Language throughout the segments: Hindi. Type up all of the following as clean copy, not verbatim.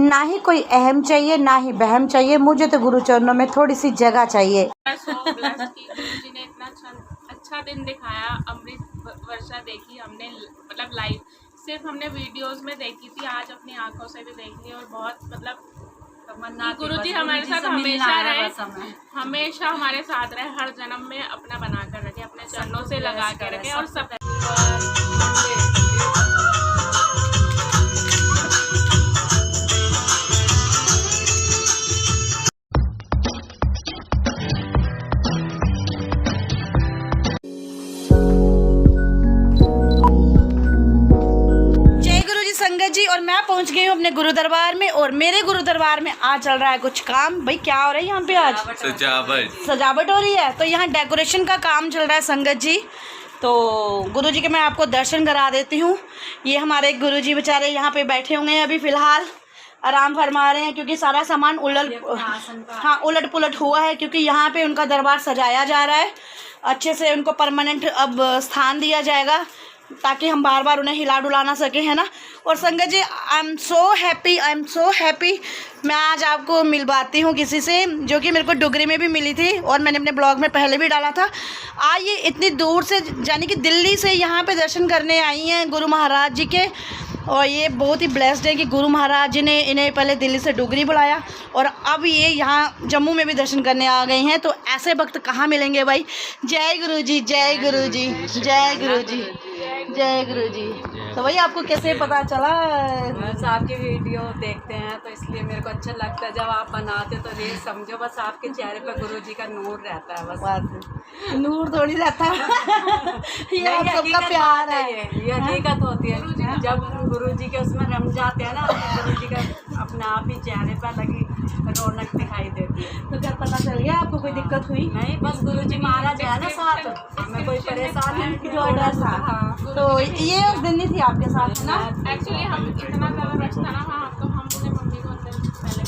ना ही कोई अहम चाहिए ना ही बहम चाहिए, मुझे तो गुरु चरणों में थोड़ी सी जगह चाहिए। गुरुजी ने इतना अच्छा दिन दिखाया। अमृत वर्षा देखी हमने, मतलब लाइव, सिर्फ हमने वीडियोस में देखी थी, आज अपनी आंखों से भी देख ली। और बहुत मतलब गुरुजी हमारे साथ हमेशा रहे, हमेशा हमारे साथ रहे, हर जन्म में अपना बना कर रखे, अपने चरणों से लगा के रखे। और सब संगत जी, और मैं पहुंच गई हूँ अपने गुरु दरबार में। और मेरे गुरु दरबार में आज चल रहा है कुछ काम। भाई क्या हो रहा है यहाँ पे? आज सजावट हो रही है। तो यहाँ डेकोरेशन का काम चल रहा है संगत जी। तो गुरु जी के मैं आपको दर्शन करा देती हूँ। ये हमारे गुरु जी बेचारे यहाँ पे बैठे होंगे, अभी फ़िलहाल आराम फरमा रहे हैं, क्योंकि सारा सामान उलट पुलट हुआ है, क्योंकि यहाँ पे उनका दरबार सजाया जा रहा है अच्छे से। उनको परमानेंट अब स्थान दिया जाएगा ताकि हम बार बार उन्हें हिला डुला ना सके, है ना। और संगत जी, आई एम सो हैप्पी। मैं आज आपको मिलवाती हूँ किसी से जो कि मेरे को डुगरी में भी मिली थी, और मैंने अपने ब्लॉग में पहले भी डाला था। आज ये इतनी दूर से, यानी कि दिल्ली से यहाँ पे दर्शन करने आई हैं गुरु महाराज जी के। और ये बहुत ही ब्लेस्ड है कि गुरु महाराज जी ने इन्हें पहले दिल्ली से डुगरी बुलाया, और अब ये यहाँ जम्मू में भी दर्शन करने आ गए हैं। तो ऐसे वक्त कहाँ मिलेंगे भाई। जय गुरु जी, जय गुरु जी, जय गुरु जी, जय गुरु जी। तो भाई आपको कैसे पता चला? बस आपकी वीडियो देखते हैं तो इसलिए मेरे को अच्छा लगता है। जब आप बनाते तो ये समझो बस आपके चेहरे पे गुरु जी का नूर रहता है। बस नूर थोड़ी रहता है ये आप सबका प्यार है। ये हकीकत होती है। जब गुरु जी के उसमें रम जाते हैं ना, गुरु जी का अपने आप ही चेहरे पर लगी रौनक दिखाई देती है। तो क्या पता चल गया आपको? कोई दिक्कत हुई? नहीं, बस गुरु जी महाराज है ना साथ, हमें कोई परेशानी नहीं। जो डर था। तो ये उस दिन नहीं थी आपके साथ ना? एक्चुअली हम इतना ज़्यादा रश था ना वहाँ, तो हम अपने मम्मी को अंदर पहले।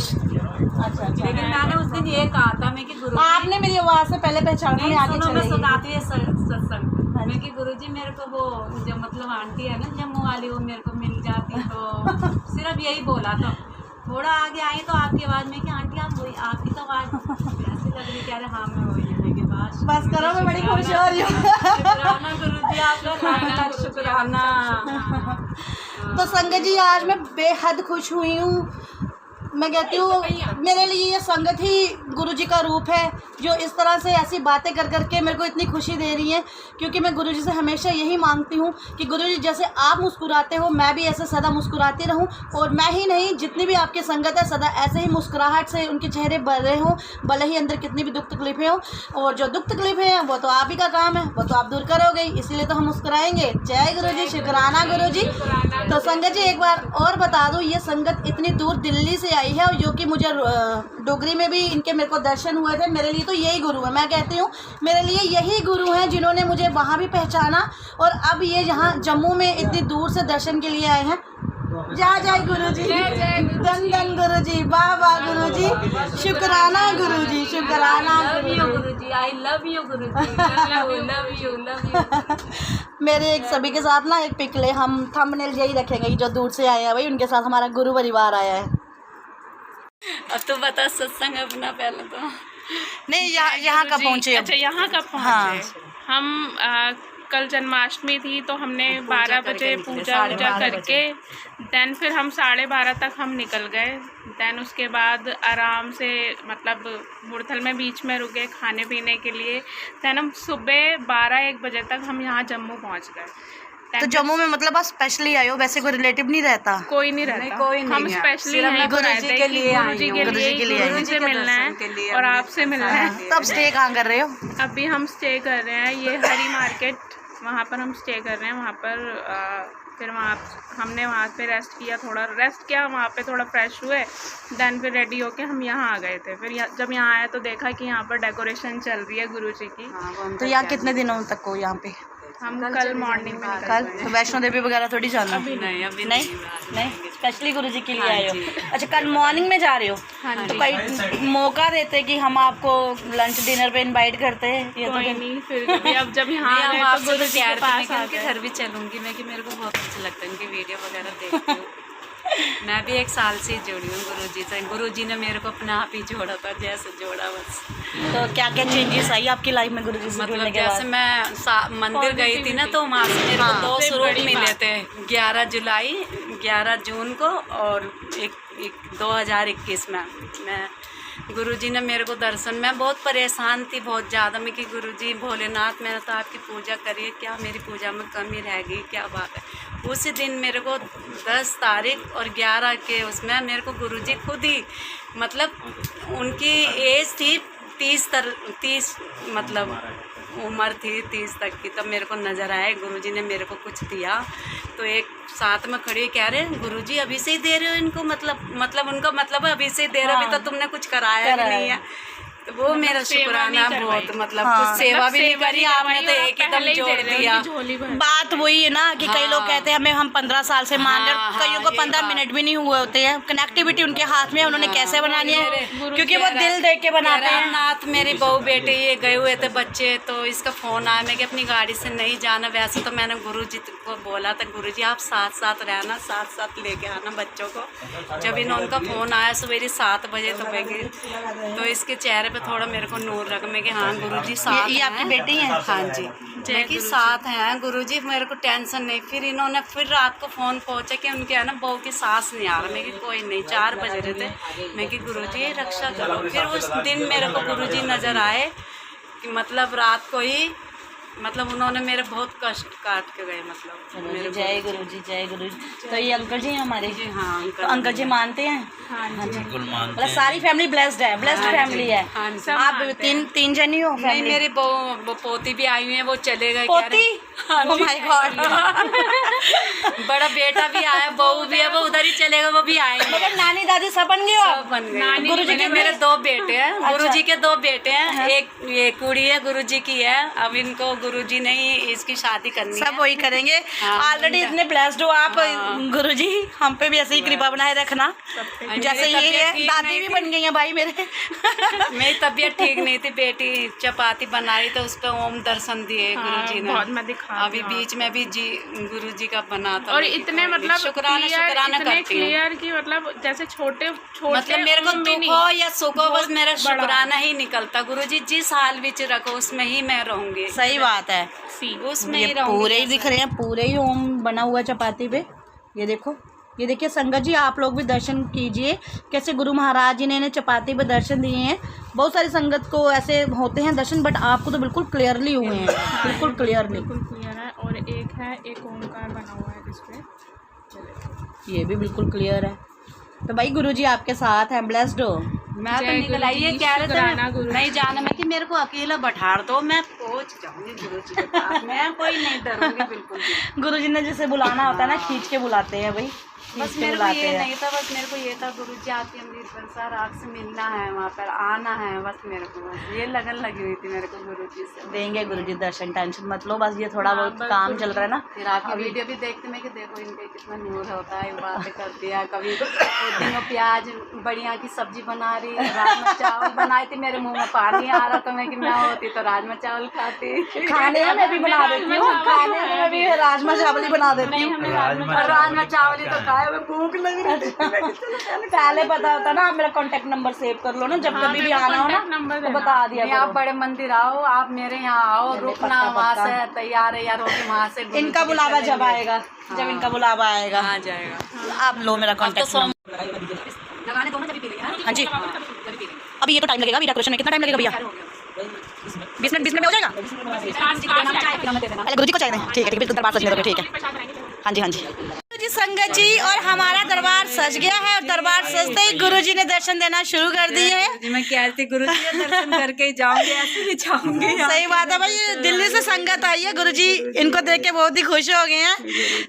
अच्छा। लेकिन मैंने उस दिन ये कहा था मैं कि गुरु आपने मेरी आवाज़ से पहले पहचाना। मैं आगे मैं सुनाती है सत्संग में कि गुरु जी मेरे को वो जो मतलब आंटी है ना जम्मू वाली, वो मेरे को मिल जाती तो सिर्फ यही बोला। तो थोड़ा आगे आई तो आपकी आवाज़ में कि आंटी आप वही, आपकी तो आवाज़ ऐसी लग रही। कह रहे हाँ मैं वही है। लेकिन बस करो, मैं बड़ी खुश हो रही हूँ। शुक्राना गुरु जी, आपका शुक्राना। तो संगत जी, आज मैं बेहद खुश हुई हूँ। मैं कहती हूँ मेरे लिए ये संगत ही गुरु जी का रूप है, जो इस तरह से ऐसी बातें कर करके मेरे को इतनी खुशी दे रही है। क्योंकि मैं गुरु जी से हमेशा यही मांगती हूँ कि गुरु जी जैसे आप मुस्कुराते हो, मैं भी ऐसे सदा मुस्कुराती रहूँ। और मैं ही नहीं, जितनी भी आपकी संगत है, सदा ऐसे ही मुस्कुराहट से उनके चेहरे भर रहे हों, भले ही अंदर कितनी भी दुख तकलीफें हों। और जो दुख तकलीफें हैं वो तो आप ही का काम है, वो तो आप दूर करोगे, इसीलिए तो हम मुस्कुराएंगे। जय गुरु जी, शुक्राना गुरु जी। तो संगत जी, एक बार और बता दूँ, ये संगत इतनी दूर दिल्ली से आई है, और जो कि मुझे डोगरी में भी इनके मेरे को दर्शन हुए थे। मेरे लिए तो यही गुरु है। मैं कहती हूँ मेरे लिए यही गुरु हैं जिन्होंने मुझे वहाँ भी पहचाना, और अब ये यहाँ जम्मू में इतनी दूर से दर्शन के लिए आए हैं। जय जय गुरु जी, धन धन गुरु जी, वाह वाह गुरु जी, शुक्राना गुरु जी, शुक्राना गुरु जी। I love you Guru ji, love you. मेरे एक सभी के साथ ना एक पिक ले, हम थंबनेल यही रखेंगे जो दूर से आए हैं भाई, उनके साथ हमारा गुरु परिवार आया है। अब तो बता सत्संग अपना पहले तो नहीं, यहाँ कब पहुँचे? अच्छा, यहाँ कब पहुँचे? हाँ। हम कल जन्माष्टमी थी तो हमने 12 बजे पूजा करके देन फिर हम 12:30 तक हम निकल गए। देन उसके बाद आराम से मतलब मुरथल में बीच में रुके खाने पीने के लिए। देन हम सुबह 12-1 बजे तक हम यहाँ जम्मू पहुँच गए। तो जम्मू में मतलब आप स्पेशली आए हो? वैसे कोई रिलेटिव नहीं रहता? कोई नहीं रहता, कोई नहीं। हम स्पेशली गुरु जी के लिए गुरु से मिलना है और आपसे मिलना है। तो अब स्टे कहाँ कर रहे हो? अभी हम स्टे कर रहे हैं ये हरी मार्केट, वहाँ पर हम स्टे कर रहे हैं। वहाँ पर फिर हमने वहाँ पे रेस्ट किया, वहाँ पे थोड़ा फ्रेश हुए। देन फिर रेडी होके हम यहाँ आ गए थे। फिर जब यहाँ आए तो देखा कि यहाँ पर डेकोरेशन चल रही है गुरु जी की। तो यहाँ कितने दिनों तक हो यहाँ पे? हम कल मॉर्निंग में कल। तो वैष्णो देवी वगैरह थोड़ी जाना? अभी नहीं, स्पेशली गुरु जी के लिए आए हो? अच्छा, कल मॉर्निंग में जा रहे हो? हाँ। तो कोई मौका देते कि हम आपको लंच डिनर पे इनवाइट करते हैं? ये कोई तो नहीं, फिर अब जब यहाँ आ गए तो गुरु जी के पास घर भी चलूंगी मैं, कि मेरे को बहुत अच्छा लगता है इनकी वीडियो वगैरह देखती हूँ। मैं भी 1 साल से जुड़ी हूँ गुरुजी से। गुरुजी ने मेरे को अपना आप ही जोड़ा था, जैसे जोड़ा बस। तो क्या क्या चेंजेस आई आपकी लाइफ में गुरुजी से जुड़ने मतलब के बाद? जैसे मैं मंदिर गई थी ना, तो वहाँ से मेरे को 2 स्वरूप मिले थे, 11 जुलाई 11 जून को और एक 2021 में। मैं गुरुजी ने मेरे को दर्शन, मैं बहुत परेशान थी बहुत ज़्यादा में कि गुरुजी भोलेनाथ मैंने तो आपकी पूजा करी है, क्या मेरी पूजा में कमी रह गई, क्या बात है। उसी दिन मेरे को 10 तारीख और 11 के उसमें मेरे को गुरुजी खुद ही, मतलब उनकी एज थी 30 मतलब उम्र थी 30 तक की, तब मेरे को नज़र आए गुरुजी ने मेरे को कुछ दिया। तो एक साथ में खड़ी कह रहे गुरुजी अभी से ही दे रहे हो इनको, मतलब उनका मतलब अभी से ही दे रहे हो, अभी तो तुमने कुछ कराया भी नहीं है। तो वो मेरा शुक्राना बहुत, मतलब कुछ सेवा भी नहीं करी आपने, तो एक ही दम जोड़ दिया। बात वही है ना कि कई लोग कहते हैं हमें, हम 15 साल से मान रहे, कईयों को 15 मिनट भी नहीं हुए होते हैं। कनेक्टिविटी उनके हाथ में है, उन्होंने कैसे बनानी है, क्योंकि वो दिल देख के बनाते हैं। नाथ मेरी बहू बेटे ये गए हुए थे बच्चे, तो इसका फ़ोन आया, मैं कि अपनी गाड़ी से नहीं जाना। वैसे तो मैंने गुरुजी को बोला था गुरुजी आप साथ रहना, साथ लेके आना बच्चों को। जब उनका फ़ोन आया सवेरे 7 बजे, तो मैं तो इसके चेहरे पे थोड़ा मेरे को नूर लगा, मैं कि हाँ गुरुजी साथ ये आपकी बेटी है? हाँ जी, मैं कि साथ हैं गुरुजी, मेरे को टेंशन नहीं। फिर इन्होंने फिर रात को फ़ोन पहुंचा कि उनके है ना बहू की सांस नहीं आ रहा। मैं कि कोई नहीं, 4 बज रहे थे, मैं कि गुरुजी रक्षा करो। फिर उस दिन मेरे को गुरुजी नज़र आए कि मतलब रात को ही, मतलब उन्होंने मेरे बहुत कष्ट काट के गए, मतलब मेरे जय गुरुजी, जय गुरुजी। तो ये अंकल जी हमारे जी, हाँ तो अंकल जी मानते हैं? हाँ जी, मतलब सारी फैमिली ब्लेस्ड है, ब्लेस्ड फैमिली है। आप तीन जनी हो? नहीं, मेरी वो पोती भी आई हुई है, वो चले गए। पोती? Oh my God. बड़ा बेटा भी आया, बहू भी है, वो उधर ही चलेगा, वो भी आएंगे। मतलब नानी दादी सब बन गए? सब बन गए। गुरुजी के मेरे 2 बेटे हैं। गुरुजी के 2 बेटे हैं, एक ये कुड़ी है गुरुजी की है। अब इनको गुरुजी ने ही इसकी शादी करनी है, सब वही करेंगे। ऑलरेडी इतने ब्लेस्ड हो आप गुरुजी, हम पे भी ऐसे ही कृपा बनाए रखना। जैसे ये है, दादी भी बन गई है भाई मेरे। मेरी तबीयत ठीक नहीं थी, बेटी चपाती बनाई तो उस पर ओम दर्शन दिए गुरुजी ने। बहुत मैं दिखा अभी बीच में भी जी गुरुजी का बना था, और इतने मतलब शुक्राना इतने करती हूँ। क्लियर कि मतलब जैसे छोटे मतलब मेरे को दुख हो या सुख हो, बस मेरा शुक्राना ही निकलता। गुरुजी जिस हाल विच रखो उसमें ही मैं रहूंगी। सही बात है, उसमें ये ही रहूंगी। पूरे ही दिख रहे हैं, पूरे ही ओम बना हुआ चपाती पे। ये देखो, ये देखिए संगत जी, आप लोग भी दर्शन कीजिए कैसे गुरु महाराज जी ने इन्हें चपाती पे दर्शन दिए हैं। बहुत सारी संगत को ऐसे होते हैं दर्शन, बट आपको तो बिल्कुल क्लियरली हुए हैं, बिल्कुल क्लियरली। बिल्कुल क्लियर है। और एक ओमकार बना हुआ है जिसपे, ये भी बिल्कुल क्लियर है। तो भाई गुरुजी आपके साथ हैं, ब्लेस्ड हो। मैं तो निकल आई, ये कह रहे थे नहीं जाना, मैं कि मेरे को अकेला बैठा दो, मैं पहुंच जाऊंगी गुरुजी के पास, मैं कोई नहीं डरूंगी बिल्कुल भी। गुरुजी ने जिसे बुलाना होता है ना, खींच के बुलाते हैं भाई, बस मेरे को ये नहीं था, बस मेरे को ये था गुरुजी आपकी अमृत वर्षा राग से मिलना है, वहाँ पर आना है, बस मेरे को बस ये लगन लगी हुई थी मेरे को गुरुजी से। देंगे गुरुजी दर्शन, टेंशन मत लो, बस ये थोड़ा बहुत काम चल रहा है ना। फिर आपकी वीडियो भी देखते मैं कि देखो इनके कितना नूर होता है, बातें करती है। कभी दिनों प्याज बढ़िया की सब्जी बना रही, राजमा चावल बनाई थी, मेरे मुँह में पानी आ रहा था, मैं कि मैं होती तो राजमा चावल खाती। खाने में मैं भी बना देती हूँ, खाने में मैं भी राजमा चावल ही बना देती हूँ। राजमा चावल ही तो खाए, भूख लग रही थी। पहले पता होता ना, आप मेरा कांटेक्ट नंबर सेव कर लो ना, जब कभी भी आना हो ना तो बता दिया करो। आप बड़े मंदिर आओ, आप मेरे यहाँ आओ, रुकना वहाँ से तैयार है यार होगी वहाँ से। इनका बुलावा जब आएगा, जब इनका बुलावा आएगा आ जाएगा। आप लो मेरा कांटेक्ट नंबर। लगाने दो ना, जब पी लेंगे। हाँ जी, अभी ये तो टाइम लगेगा, अभी डेकोरेशन में कितना टाइम लगेगा भैया? 20 मिनट में हो जाएगा? गुरुजी को चाहिए, ठीक है ठीक है, बिल्कुल दरबार सजने दोगे, ठीक है। हाँ जी हाँ जी जी संगत जी, और हमारा दरबार सज गया है, और दरबार सजते ही गुरुजी ने दर्शन देना शुरू कर दिए हैं। मैं कह रही थी गुरुजी दर्शन करके ही जाऊंगी, ऐसे ही जाऊंगी। सही बात है भाई, दिल्ली से संगत आई है, गुरुजी इनको देख के बहुत ही खुश हो गए हैं।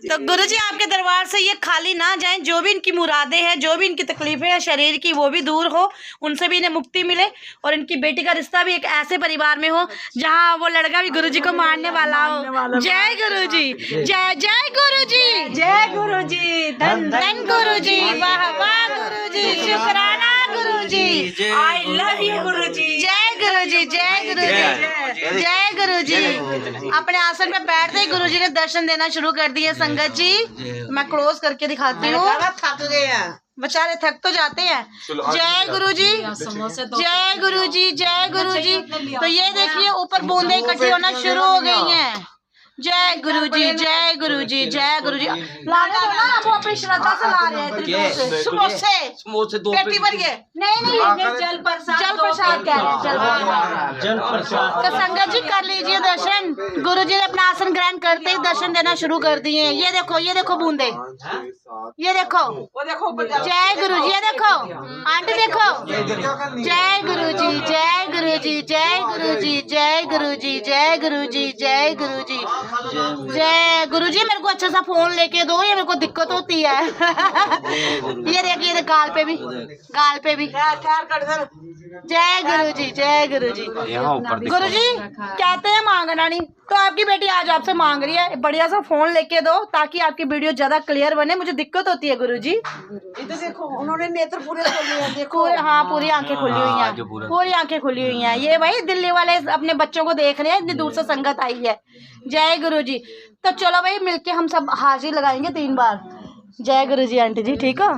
तो गुरुजी आपके दरबार से ये खाली ना जाएं, जो भी इनकी मुरादें हैं, जो भी इनकी तकलीफें हैं शरीर की, वो भी दूर हो, उनसे भी इन्हें मुक्ति मिले, और इनकी बेटी का रिश्ता भी एक ऐसे परिवार में हो जहाँ वो लड़का भी गुरुजी को मारने वाला हो। जय गुरुजी, जय जय गुरुजी, जय गुरुजी, धन धन गुरुजी, वाह वाह गुरुजी, शुक्राना गुरुजी, आई लव यू गुरुजी, जय गुरुजी। गुरु जी, जय गुरु जी, जय गुरु जी। अपने आसन पे बैठते ही गुरु जी ने दर्शन देना शुरू कर दिए संगत जी। मैं क्लोज करके दिखाती हूँ, थक गया बेचारे थक तो जाते हैं। जय गुरु जी, जय गुरु जी, जय गुरु जी। तो ये देखिए ऊपर बूंदे इकट्ठी होना शुरू हो गई हैं। जय गुरु जी, जय गुरु जी, जय गुरु जी। लाने दो ना, वो अपनी श्रद्धा से ला रहे हैं इतने दूर से। समोसे पेटी भर के नहीं जल प्रसाद कह रहे हैं, जल प्रसाद। तो संगत जी कर लीजिए दर्शन। गुरु जी ने अपना आसन ग्रहण करते ही दर्शन देना शुरू कर दिए। ये देखो बूंदे, ये देखो, जय गुरु जी, ये देखो आंटी देखो। जय गुरु जी, जय गुरु जी, जय गुरु जी, जय गुरु जी, जय गुरु जी, जय गुरु जी, जय गुरु जी। मेरे को अच्छा सा फोन लेके दो, ये मेरे को दिक्कत होती है। ये देखिए गाल पे भी। जय गुरु जी, जय गुरु जी। गुरु जी कहते हैं मांगना नहीं, तो आपकी बेटी आज आपसे मांग रही है बढ़िया सा फोन लेके दो ताकि आपकी वीडियो ज्यादा क्लियर बने। मुझे दिक्कत होती है गुरु जी। इधर देखो, उन्होंने नेत्र पूरे खोले हैं, देखो। हाँ पूरी आंखें खुली हुई हैं, पूरी आंखें खुली हुई हैं। ये भाई दिल्ली वाले अपने बच्चों को देख रहे हैं, इतनी दूर से संगत आई है। जय गुरु जी। तो चलो भाई मिलके हम सब हाजिरी लगाएंगे 3 बार। जय गुरु जी आंटी जी, ठीक हो?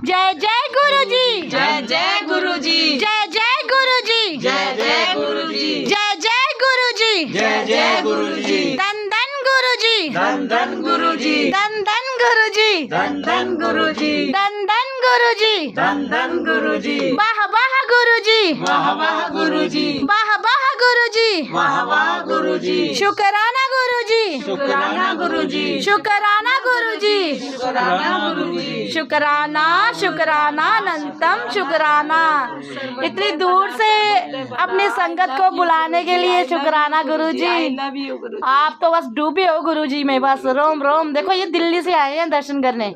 जय जय गुरु जी, जय जय गुरु जी, जय जय गुरु जी, जय जय गुरु जी, जय जय गुरु जी, जय जय गुरु जी, धन धन गुरु जी, धन धन गुरु जी, धन धन गुरु जी, धन धन गुरु जी, धन धन गुरु जी, धन धन गुरु जी, वाह वाह गुरु जी, वाह वाह गुरु जी, वाह वाह गुरु जी, वाह वाह गुरु जी, शुक्राना गुरु जी, शुक्राना गुरु जी, शुक्राना गुरु जी, शुक्राना गुरु जी, शुक्राना शुक्राना अनंतम शुक्राना। इतनी दूर से अपनी संगत को बुलाने के लिए शुक्राना गुरु जी। आप तो बस डूबे हो गुरु जी में, बस रोम रोम। देखो ये दिल्ली से आए हैं दर्शन करने।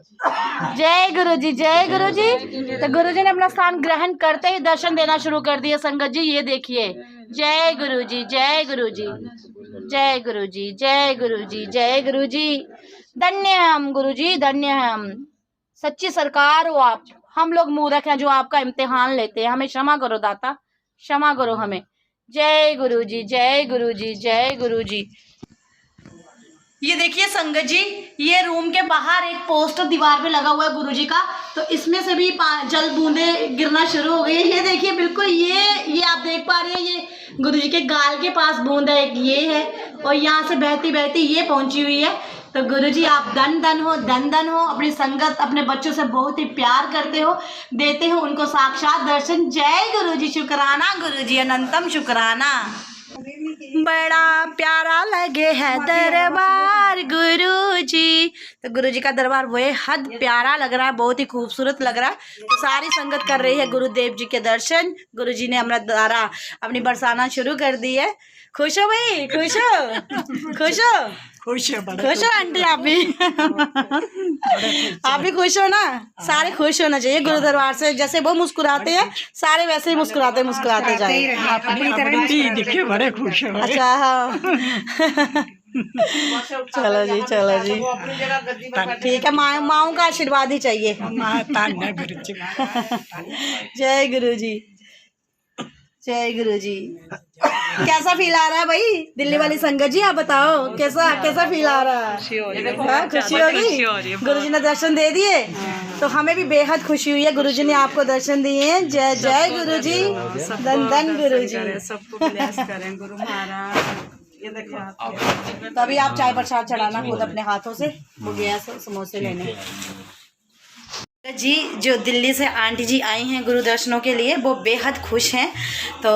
जय गुरु जी, जय गुरु जी। तो गुरु जी ने अपना स्थान ग्रहण करते ही दर्शन देना शुरू कर दिया संगत जी। ये देखिए, जय गुरु जी, जय गुरु जी, जय गुरु जी, जय गुरु जी, जय गुरु जी। धन्य हम गुरु जी, धन्य हम। सच्ची सरकार हो आप। हम लोग मूर्ख हैं जो आपका इम्तिहान लेते हैं। हमें क्षमा करो दाता, क्षमा करो हमें। जय गुरु जी, जय गुरु जी, जय गुरु जी। ये देखिए संगत जी, ये रूम के बाहर एक पोस्टर दीवार पे लगा हुआ है गुरु जी का। तो इसमें से भी जल बूंदे गिरना शुरू हो गई है। ये देखिए बिल्कुल, ये आप देख पा रहे हैं, ये गुरु जी के गाल के पास बूंद है, एक ये है, और यहाँ से बहती बहती ये पहुंची हुई है। तो गुरु जी आप धन धन हो, धन धन हो। अपनी संगत, अपने बच्चों से बहुत ही प्यार करते हो, देते हो उनको साक्षात दर्शन। जय गुरु जी, शुक्राना गुरु जी, अनंतम शुक्राना। बड़ा प्यारा लगे है दरबार गुरु जी। तो गुरु जी का दरबार वो हद प्यारा लग रहा है, बहुत ही खूबसूरत लग रहा है। तो सारी संगत कर रही है गुरुदेव जी के दर्शन। गुरु जी ने अमृत धारा अपनी बरसाना शुरू कर दी है। खुश हो भाई, खुश हो, खुश हो, खुश हो आंटी? आप भी आप भी खुश हो ना? सारे खुश होना चाहिए गुरु दरबार से। जैसे वो मुस्कुराते हैं सारे वैसे ही मुस्कुराते मुस्कुराते जाए। अपनी तरह दिखे बड़े खुश हो। अच्छा हाँ। चलो जी, चलो जी, ठीक है। माओ का आशीर्वाद ही चाहिए। जय गुरु जी, जय गुरु जी। कैसा फील आ रहा है भाई दिल्ली वाली संगत जी? आप बताओ कैसा फील आ रहा है? खुशी होगी। गुरु जी ने दर्शन दे दिए तो हमें भी बेहद खुशी हुई है। गुरु जी ने आपको दर्शन दिए हैं। जय जय गुरु जी, धन धन गुरु जी। सबको ब्लेस करें गुरु महाराज। तभी आप चाय प्रसाद चढ़ाना खुद अपने हाथों से। वो गया समोसे लेने जी। जो दिल्ली से आंटी जी आई हैं गुरु दर्शनों के लिए, वो बेहद खुश हैं। तो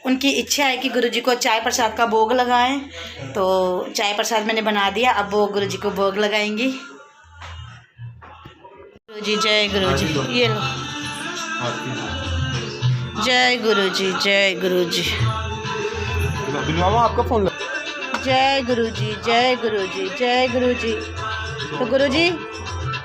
उनकी इच्छा है कि गुरु जी को चाय प्रसाद का भोग लगाएं। तो चाय प्रसाद मैंने बना दिया, अब वो गुरु जी को भोग लगाएंगी। गुरु जी, जय गुरु जी। ये लो, जय गुरु जी, जय गुरु जी, आपका फोन। जय गुरु जी, जय गुरु जी, जय गुरु जी। तो गुरु जी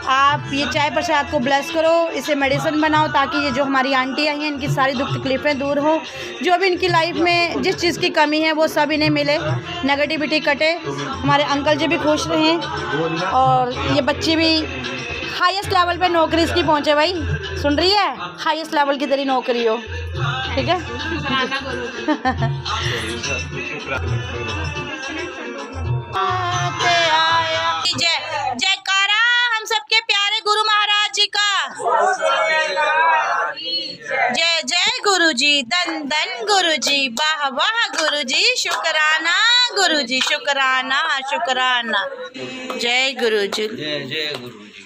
आप ये चाय प्रसाद को ब्लेस करो, इसे मेडिसिन बनाओ ताकि ये जो हमारी आंटी आई हैं इनकी सारी दुख तकलीफ़ें दूर हो। जो भी इनकी लाइफ में जिस चीज़ की कमी है वो सब इन्हें मिले, नेगेटिविटी कटे। हमारे अंकल जी भी खुश रहें और ये बच्ची भी हाईएस्ट लेवल पे नौकरी इसकी पहुँचे। भाई सुन रही है? हाईएस्ट लेवल की तेरी नौकरी हो। ठीक है। शुक्राना गुरु जी। जय जयकारा हम सबके प्यारे गुरु महाराज जी का। जय जय गुरु जी, धन धन गुरु जी, वाह वाह गुरु जी, शुक्राना गुरु जी, शुक्राना शुक्राना। जय गुरु जी, जय जय गुरु जी।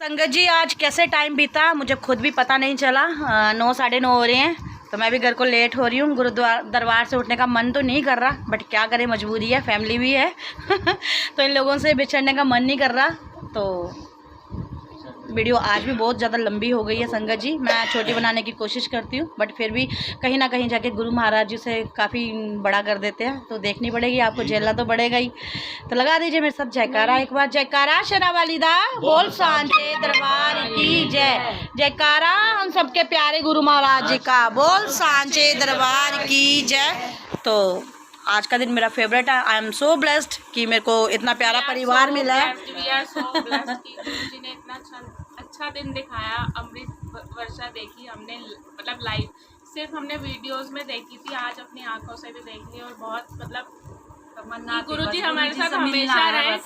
संगत जी आज कैसे टाइम बीता मुझे खुद भी पता नहीं चला। 9 साढ़े 9 हो रहे हैं, तो मैं भी घर को लेट हो रही हूँ। गुरुद्वारा दरबार से उठने का मन तो नहीं कर रहा, बट क्या करें, मजबूरी है, फैमिली भी है तो इन लोगों से बिछड़ने का मन नहीं कर रहा। तो वीडियो आज भी बहुत ज़्यादा लंबी हो गई है संगत जी। मैं छोटी बनाने की कोशिश करती हूँ, बट फिर भी कहीं ना कहीं जाके गुरु महाराज जी से काफ़ी बड़ा कर देते हैं, तो देखनी पड़ेगी, आपको झेलना तो पड़ेगा ही। तो लगा दीजिए मेरे साथ जयकारा एक बार। जयकारा शेरावालीदा बोल सांचे दरबार की जय। जयकारा हम सबके प्यारे गुरु महाराज जी का, बोल सांचे दरबार की जय। तो आज का दिन मेरा फेवरेट है। आई एम सो ब्लेस्ड कि मेरे को इतना प्यारा परिवार मिला है। We are so blessed कि गुरु जी ने इतना अच्छा दिन दिखाया। अमृत वर्षा देखी हमने, मतलब लाइव, सिर्फ हमने वीडियोस में देखी थी, आज अपनी आंखों से भी देख ली। और बहुत मतलब गुरु जी हमारे साथ हमेशा रहे,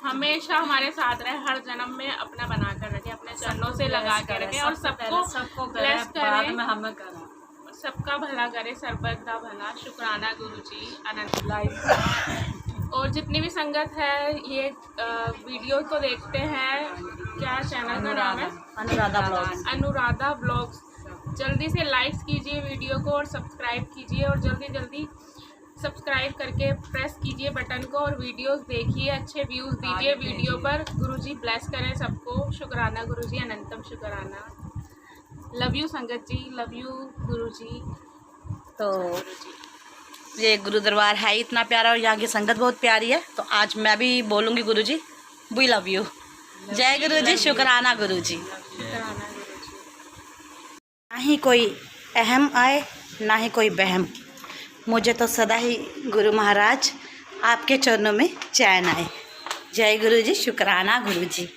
हमेशा हमारे साथ रहे, हर जन्म में अपना बना कर रखे, अपने चरणों से लगा कर रखे, और सबको ब्लेस करे, सबका भला करे, सर्वदा भला। शुक्राना गुरु जी, अनंत लाइफ। और जितनी भी संगत है ये वीडियो को देखते हैं, क्या चैनल का नाम है? अनुराधा ब्लॉग्स। जल्दी से लाइक्स कीजिए वीडियो को और सब्सक्राइब कीजिए, और जल्दी सब्सक्राइब करके प्रेस कीजिए बटन को, और वीडियोस देखिए, अच्छे व्यूज़ दीजिए वीडियो पर। गुरु जी ब्लेस करें सबको। शुक्राना गुरु जी, अनंतम शुक्राना। लव यू संगत जी, लव यू गुरु जी। तो ये गुरु दरबार है इतना प्यारा, और यहाँ की संगत बहुत प्यारी है। तो आज मैं भी बोलूँगी गुरु जी वी लव यू। जय गुरु जी, शुक्राना गुरु जी। शुक्राना गुरु जी। ना ही कोई अहम आए ना ही कोई बहम, मुझे तो सदा ही गुरु महाराज आपके चरणों में चैन आए। जय गुरु जी, शुक्राना गुरु जी।